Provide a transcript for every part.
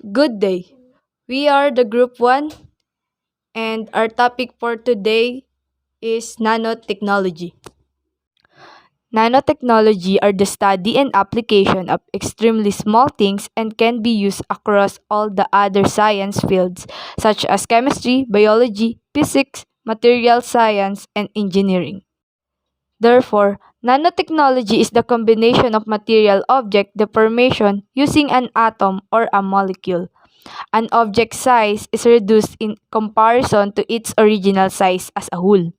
Good day. We are the Group 1, and our topic for today is nanotechnology. Nanotechnology are the study and application of extremely small things and can be used across all the other science fields such as chemistry, biology, physics, material science, and engineering. Therefore, nanotechnology is the combination of material object deformation using an atom or a molecule. An object size is reduced in comparison to its original size as a whole.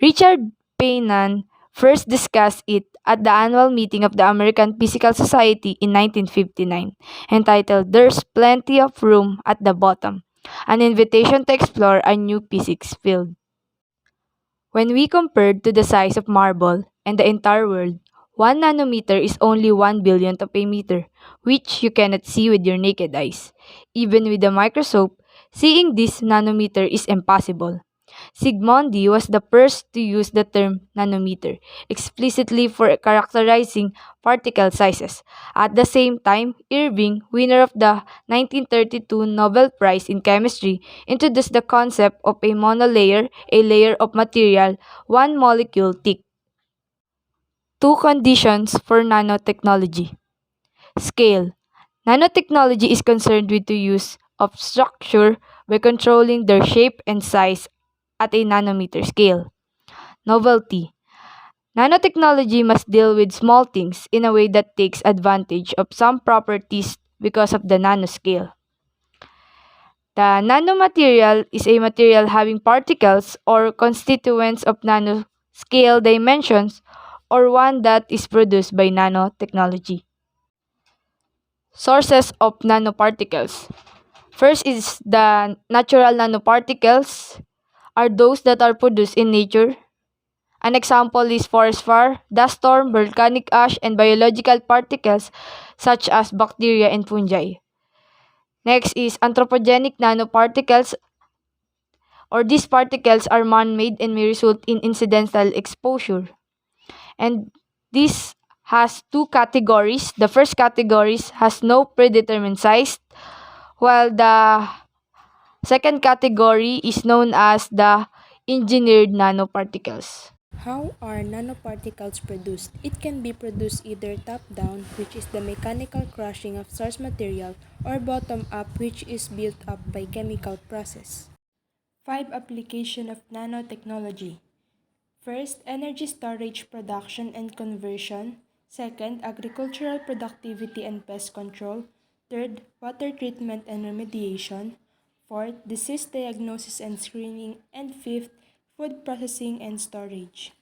Richard Peynon first discussed it at the annual meeting of the American Physical Society in 1959, entitled There's Plenty of Room at the Bottom, an invitation to explore a new physics field. When we compared to the size of marble and the entire world, 1 nanometer is only 1 billionth of a meter, which you cannot see with your naked eyes. Even with a microscope, seeing this nanometer is impossible. Sigmondi was the first to use the term nanometer explicitly for characterizing particle sizes. At the same time, Irving, winner of the 1932 Nobel Prize in Chemistry, introduced the concept of a monolayer, a layer of material, one molecule thick. Two conditions for nanotechnology. Scale. Nanotechnology is concerned with the use of structure by controlling their shape and size at a nanometer scale. Novelty. Nanotechnology must deal with small things in a way that takes advantage of some properties because of the nanoscale. The nanomaterial is a material having particles or constituents of nanoscale dimensions or one that is produced by nanotechnology. Sources of nanoparticles. First is the natural nanoparticles are those that are produced in nature. An example is forest fire, dust storm, volcanic ash, and biological particles such as bacteria and fungi. Next is anthropogenic nanoparticles, or these particles are man-made and may result in incidental exposure. And this has two categories. The first category has no predetermined size, while the second category is known as the engineered nanoparticles. How are nanoparticles produced? It can be produced either top-down, which is the mechanical crushing of source material, or bottom-up, which is built up by chemical process. 5 application of nanotechnology. First, energy storage production and conversion. Second, agricultural productivity and pest control. Third, water treatment and remediation. Fourth, disease diagnosis and screening. And fifth, food processing and storage.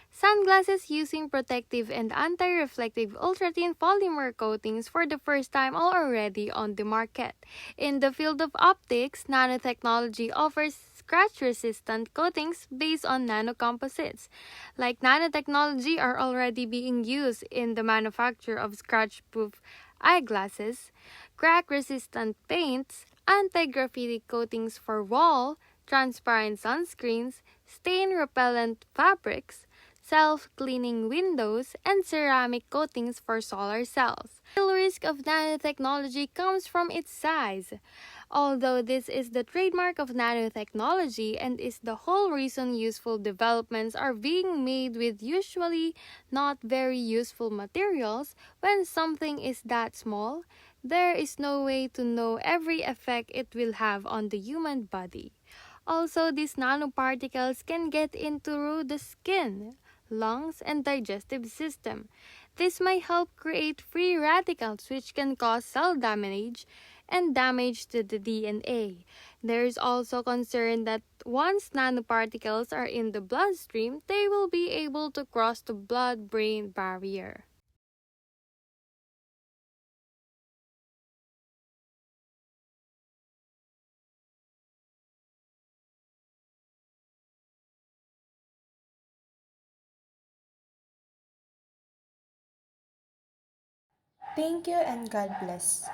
Sunglasses using protective and anti-reflective ultra-thin polymer coatings for the first time are already on the market. In the field of optics, nanotechnology offers scratch-resistant coatings based on nanocomposites. Like nanotechnology are already being used in the manufacture of scratch-proof eyeglasses, crack-resistant paints, anti-graffiti coatings for wall, transparent sunscreens, stain-repellent fabrics, self-cleaning windows, and ceramic coatings for solar cells. The real risk of nanotechnology comes from its size. Although this is the trademark of nanotechnology and is the whole reason useful developments are being made with usually not very useful materials, when something is that small, there is no way to know every effect it will have on the human body. Also, these nanoparticles can get into the skin, lungs, and digestive system. This may help create free radicals which can cause cell damage and damage to the DNA. There is also concern that once nanoparticles are in the bloodstream, they will be able to cross the blood-brain barrier. Thank you and God bless.